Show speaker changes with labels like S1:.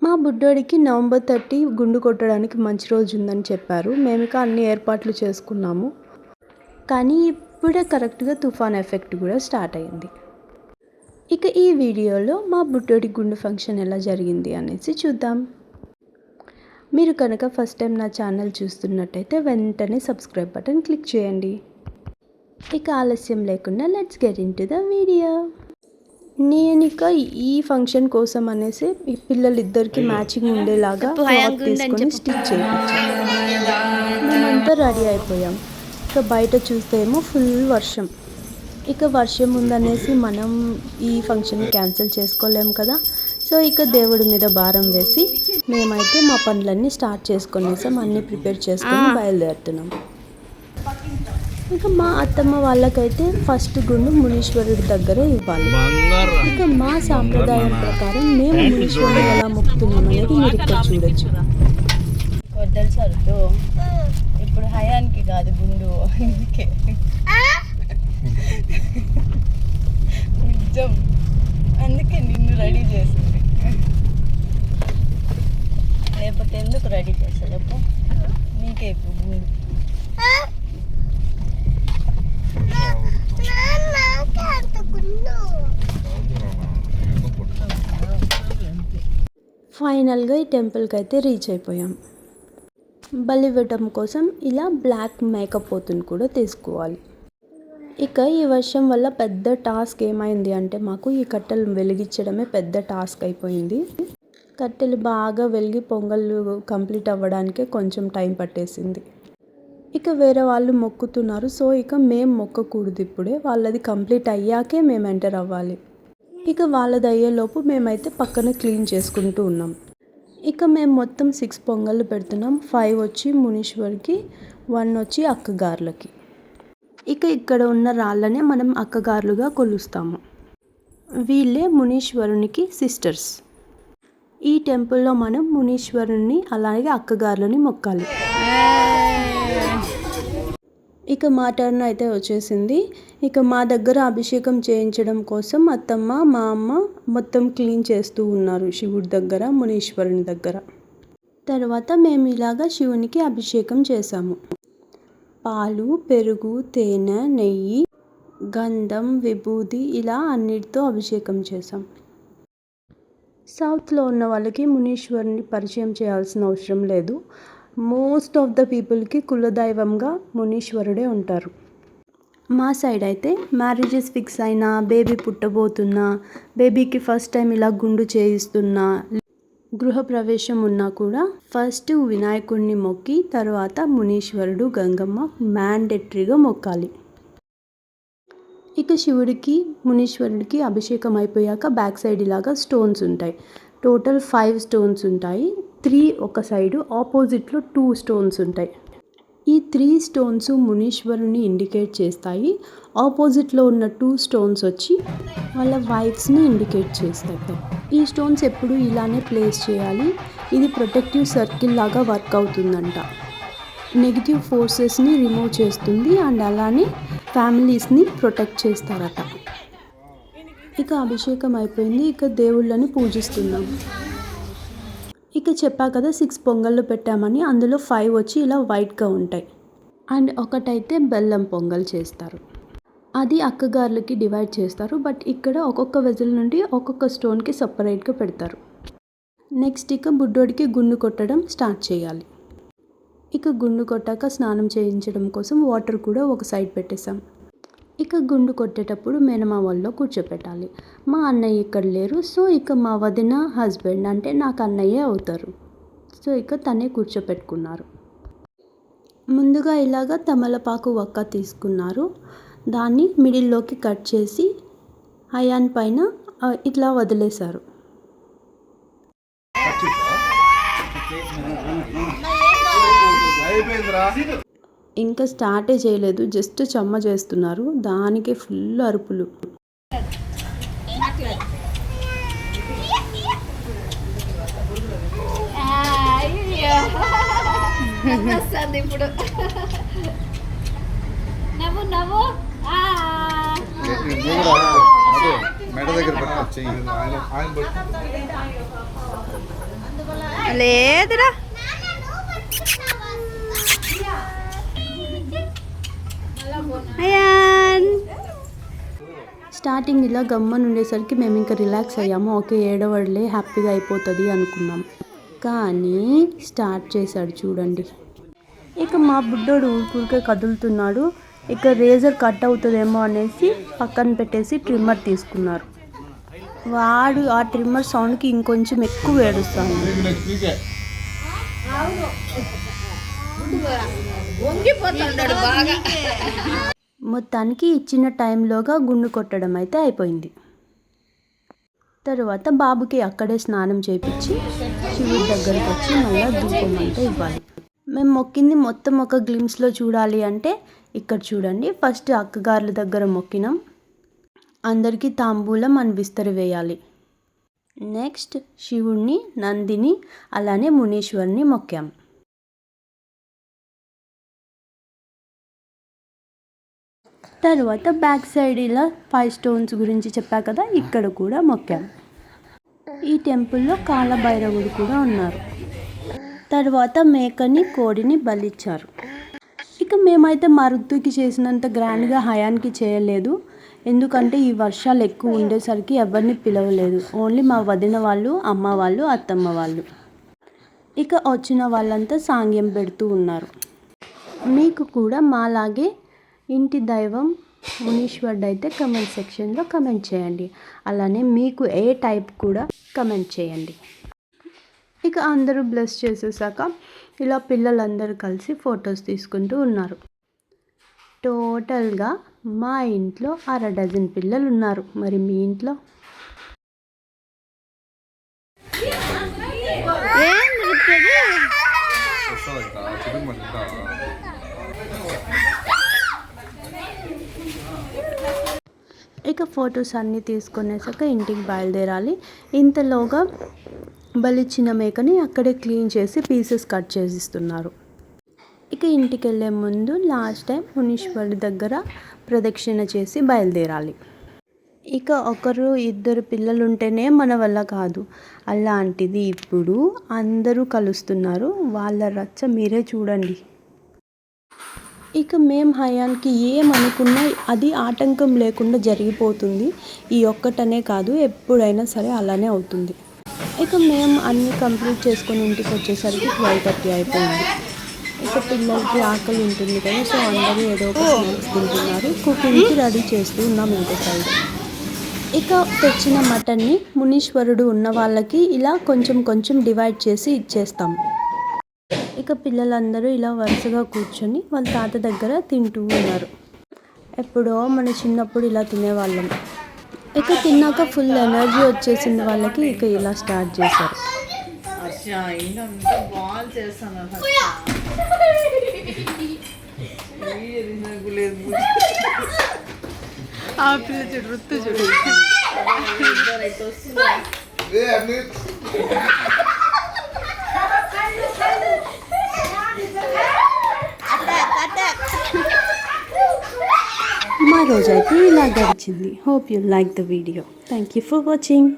S1: మా బుడ్డోడికి నవంబర్ 30 గుండు కొట్టడానికి మంచి రోజు ఉందని చెప్పారు. మేము ఇక అన్ని ఏర్పాట్లు చేసుకున్నాము. కానీ ఇప్పుడే కరెక్ట్గా తుఫాన్ ఎఫెక్ట్ కూడా స్టార్ట్ అయింది. ఇక ఈ వీడియోలో మా బుడ్డోడి గుండు ఫంక్షన్ ఎలా జరిగింది అనేసి చూద్దాం. మీరు కనుక ఫస్ట్ టైం నా ఛానల్ చూస్తున్నట్టయితే వెంటనే సబ్స్క్రైబ్ బటన్ క్లిక్ చేయండి. ఇక ఆలస్యం లేకుండా let's get in to the video. నేను ఇక ఈ ఫంక్షన్ కోసం అనేసి ఈ పిల్లలిద్దరికి మ్యాచింగ్ ఉండేలాగా క్లాత్ తీసుకొని స్టిచ్ చేయించాను. మేమంతా రెడీ అయిపోయాం. ఇక బయట చూస్తే ఏమో ఫుల్ వర్షం. ఇక వర్షం ఉందనేసి మనం ఈ ఫంక్షన్ క్యాన్సిల్ చేసుకోలేము కదా. సో ఇక దేవుడి మీద భారం వేసి మేమైతే మా పనులన్నీ స్టార్ట్ చేసుకునేసాం. అన్నీ ప్రిపేర్ చేసుకొని బయలుదేరుతున్నాం. ఇక మా అత్తమ్మ వాళ్ళకైతే ఫస్ట్ గుండు మునీశ్వరుడి దగ్గర ఇవ్వాలి. ఇక మా సాంప్రదాయం ప్రకారం మేము మునీశ్వరుడు ఎలా మొక్కుతున్నాం అనేది మీరు ఇక్కడ చూడొచ్చు.
S2: తెలుసు ఇప్పుడు హయానికి కాదు గుండు, నిజం, అందుకే నిన్ను రెడీ చేసింది. లేకపోతే ఎందుకు రెడీ చేస్తాడు? అప్పుడు నీకే ఇప్పుడు గుండు.
S1: ఫైనల్గా ఈ టెంపుల్కి అయితే రీచ్ అయిపోయాం. బలి ఇవ్వటం కోసం ఇలా బ్లాక్ మేకప్ పోతుని కూడా తీసుకోవాలి. ఇక ఈ వర్షం వల్ల పెద్ద టాస్క్ ఏమైంది అంటే మాకు ఈ కట్టెలు వెలిగించడమే పెద్ద టాస్క్ అయిపోయింది. కట్టెలు బాగా వెలిగి పొంగళ్ళు కంప్లీట్ అవ్వడానికే కొంచెం టైం పట్టేసింది. ఇక వేరే వాళ్ళు మొక్కుతున్నారు. సో ఇక మేము మొక్కకూడదు, ఇప్పుడే వాళ్ళది కంప్లీట్ అయ్యాకే మేము ఎంటర్ అవ్వాలి. ఇక వాళ్ళది అయ్యేలోపు మేమైతే పక్కన క్లీన్ చేసుకుంటూ ఉన్నాం. ఇక మేము మొత్తం 6 పొంగళ్ళు పెడుతున్నాం. 5 వచ్చి మునీశ్వర్కి, 1 వచ్చి అక్కగారులకి. ఇక ఇక్కడ ఉన్న రాళ్ళనే మనం అక్కగారులుగా కొలుస్తాము. వీళ్ళే మునీశ్వరునికి సిస్టర్స్. ఈ టెంపుల్లో మనం మునీశ్వరుని అలాగే అక్కగారులని మొక్కాలి. ఇక మా టర్న్ అయితే వచ్చేసింది. ఇక మా దగ్గర అభిషేకం చేయించడం కోసం అత్తమ్మ, మా అమ్మ మొత్తం క్లీన్ చేస్తూ ఉన్నారు శివుడి దగ్గర, మునీశ్వరుని దగ్గర. తర్వాత మేము ఇలాగా శివునికి అభిషేకం చేసాము. పాలు, పెరుగు, తేనె, నెయ్యి, గంధం, విభూది ఇలా అన్నిటితో అభిషేకం చేసాం. సౌత్లో ఉన్న వాళ్ళకి మునీశ్వరుని పరిచయం చేయాల్సిన అవసరం లేదు. మోస్ట్ ఆఫ్ ద పీపుల్కి కులదైవంగా మునీశ్వరుడే ఉంటారు. మా సైడ్ అయితే మ్యారేజెస్ ఫిక్స్ అయినా, బేబీ పుట్టబోతున్నా, బేబీకి ఫస్ట్ టైం ఇలా గుండు చేయిస్తున్నా, గృహప్రవేశం ఉన్నా కూడా ఫస్ట్ వినాయకుడిని మొక్కి తర్వాత మునీశ్వరుడు, గంగమ్మ మ్యాండేటరీగా మొక్కాలి. ఇక శివుడికి, మునీశ్వరుడికి అభిషేకం అయిపోయాక బ్యాక్ సైడ్ ఇలాగా స్టోన్స్ ఉంటాయి. టోటల్ 5 స్టోన్స్ ఉంటాయి. 3 ఒక సైడు, ఆపోజిట్లో 2 స్టోన్స్ ఉంటాయి. ఈ 3 స్టోన్స్ మునీశ్వరుని ఇండికేట్ చేస్తాయి. ఆపోజిట్లో ఉన్న 2 స్టోన్స్ వచ్చి వాళ్ళ వైఫ్స్ని ఇండికేట్ చేస్తాయి. ఈ స్టోన్స్ ఎప్పుడు ఇలానే ప్లేస్ చేయాలి. ఇది ప్రొటెక్టివ్ సర్కిల్ లాగా వర్క్ అవుతుందంట. నెగిటివ్ ఫోర్సెస్ని రిమూవ్ చేస్తుంది అండ్ అలానే ఫ్యామిలీస్ని ప్రొటెక్ట్ చేస్తారట. ఇక అభిషేకం అయిపోయింది. ఇక దేవుళ్ళని పూజిస్తున్నాం. ఇక చెప్పా కదా 6 పొంగళ్ళు పెట్టామని, అందులో 5 వచ్చి ఇలా వైట్గా ఉంటాయి అండ్ ఒకటైతే బెల్లం పొంగల్ చేస్తారు. అది అక్కగారులకి డివైడ్ చేస్తారు. బట్ ఇక్కడ ఒక్కొక్క వెజల్ నుండి ఒక్కొక్క స్టోన్కి సపరేట్గా పెడతారు. నెక్స్ట్ ఇక బుడ్డోడికి గుండు కొట్టడం స్టార్ట్ చేయాలి. ఇక గుండు కొట్టాక స్నానం చేయించడం కోసం వాటర్ కూడా ఒక సైడ్ పెట్టేశాం. ఇక గుండు కొట్టేటప్పుడు మేనమామల్లో కూర్చోపెట్టాలి. మా అన్నయ్య ఇక్కడ లేరు. సో ఇక మా వదిన హస్బెండ్ అంటే నాకు అన్నయ్యే అవుతారు. సో ఇక తనే కూర్చోపెట్టుకున్నారు. ముందుగా ఇలాగా తమలపాకు వక్క తీసుకున్నారు. దాన్ని మిడిల్లోకి కట్ చేసి హయాన్ పైన ఇట్లా వదిలేశారు. ఇంకా స్టార్టే చేయలేదు, జస్ట్ చెమ్మ చేస్తున్నారు. దానికి ఫుల్ అరుపులు.
S2: ఇప్పుడు నవ్వు నవ్వు
S3: మెడ దగ్గర
S2: లేదురా.
S1: స్టార్టింగ్ ఇలా గమ్మని ఉండేసరికి మేము ఇంకా రిలాక్స్ అయ్యాము. ఓకే ఏడవడలే, హ్యాపీగా అయిపోతుంది అనుకున్నాం. కానీ స్టార్ట్ చేశాడు చూడండి. ఇక మా బుడ్డోడు ఊరికే కదులుతున్నాడు. ఇక రేజర్ కట్ అవుతుందేమో అనేసి పక్కన పెట్టేసి ట్రిమ్మర్ తీసుకున్నారు. వాడు ఆ ట్రిమ్మర్ సౌండ్కి ఇంకొంచెం ఎక్కువ ఏడుస్తాను. మొత్తానికి ఇచ్చిన టైంలోగా గుండు కొట్టడం అయితే అయిపోయింది. తరువాత బాబుకి అక్కడే స్నానం చేయించి శివుడి దగ్గరకు వచ్చి మళ్ళీ ధూపం అయితే ఇవ్వాలి. మేము మొక్కింది మొత్తం ఒక గ్లిమ్స్లో చూడాలి అంటే ఇక్కడ చూడండి. ఫస్ట్ అక్కగారుల దగ్గర మొక్కినాం. అందరికీ తాంబూలం అని విస్తరి వేయాలి. నెక్స్ట్ శివుణ్ణి, నందిని, అలానే మునీశ్వరుని మొక్కాం. తర్వాత బ్యాక్ సైడ్ ఇలా 5 స్టోన్స్ గురించి చెప్పా కదా, ఇక్కడ కూడా మొక్కాం. ఈ టెంపుల్లో కాలభైరవుడు కూడా ఉన్నారు. తర్వాత మేకని, కోడిని బలిచ్చారు. ఇక మేమైతే మా ఋతుకి చేసినంత గ్రాండ్గా హయాన్కి చేయలేదు. ఎందుకంటే ఈ వర్షాలు ఎక్కువ ఉండేసరికి ఎవరిని పిలవలేదు. ఓన్లీ మా వదిన వాళ్ళు, అమ్మ వాళ్ళు, అత్తమ్మ వాళ్ళు. ఇక వచ్చిన వాళ్ళంతా సాంగ్యం పెడుతూ ఉన్నారు. మీకు కూడా మాలాగే ఇంటి దైవం మునీశ్వరుడు అయితే కమెంట్ సెక్షన్లో కమెంట్ చేయండి. అలానే మీకు ఏ టైప్ కూడా కమెంట్ చేయండి. ఇక అందరూ బ్లెస్ చేసేసాక ఇలా పిల్లలందరూ కలిసి ఫొటోస్ తీసుకుంటూ ఉన్నారు. టోటల్గా మా ఇంట్లో 1/2 డజన్ పిల్లలు ఉన్నారు. మరి మీ ఇంట్లో? ఇక ఫొటోస్ అన్నీ తీసుకునేసాక ఇంటికి బయలుదేరాలి. ఇంతలోగా బలిచ్చిన మేకని అక్కడే క్లీన్ చేసి పీసెస్ కట్ చేసిస్తున్నారు. ఇక ఇంటికి వెళ్ళే ముందు లాస్ట్ టైం మునీశ్వరుడి దగ్గర ప్రదక్షిణ చేసి బయలుదేరాలి. ఇక 1-2 పిల్లలు ఉంటేనే మన వల్ల కాదు. అలాంటిది ఇప్పుడు అందరూ కలుస్తున్నారు. వాళ్ళ రచ్చ మీరే చూడండి. ఇక మేము హయాన్కి ఏమనుకున్నా అది ఆటంకం లేకుండా జరిగిపోతుంది. ఈ ఒక్కటనే కాదు, ఎప్పుడైనా సరే అలానే అవుతుంది. ఇక మేము అన్నీ కంప్లీట్ చేసుకొని ఇంటికి వచ్చేసరికి 12:30 అయిపోయింది. ఇక పిల్లలకి ఆకలి ఉంటుంది కదా, సో అందరూ ఏదో ఒక స్నాక్స్ తింటున్నారు. కుకింగ్కి రెడీ చేస్తూ ఉన్నాం ఇంకో సైడ్. ఇక తెచ్చిన మటన్ని మునీశ్వరుడు ఉన్న వాళ్ళకి ఇలా కొంచెం కొంచెం డివైడ్ చేసి ఇచ్చేస్తాం. ఇక పిల్లలందరూ ఇలా వరుసగా కూర్చొని వాళ్ళ తాత దగ్గర తింటూ ఉన్నారు. ఎప్పుడో మన చిన్నప్పుడు ఇలా తినేవాళ్ళం. ఇక తిన్నాక ఫుల్ ఎనర్జీ వచ్చేసింది వాళ్ళకి. ఇక ఇలా స్టార్ట్ చేశారు. మా రోజైతే ఇలా గడిచింది. Hope you like the video. Thank you for watching.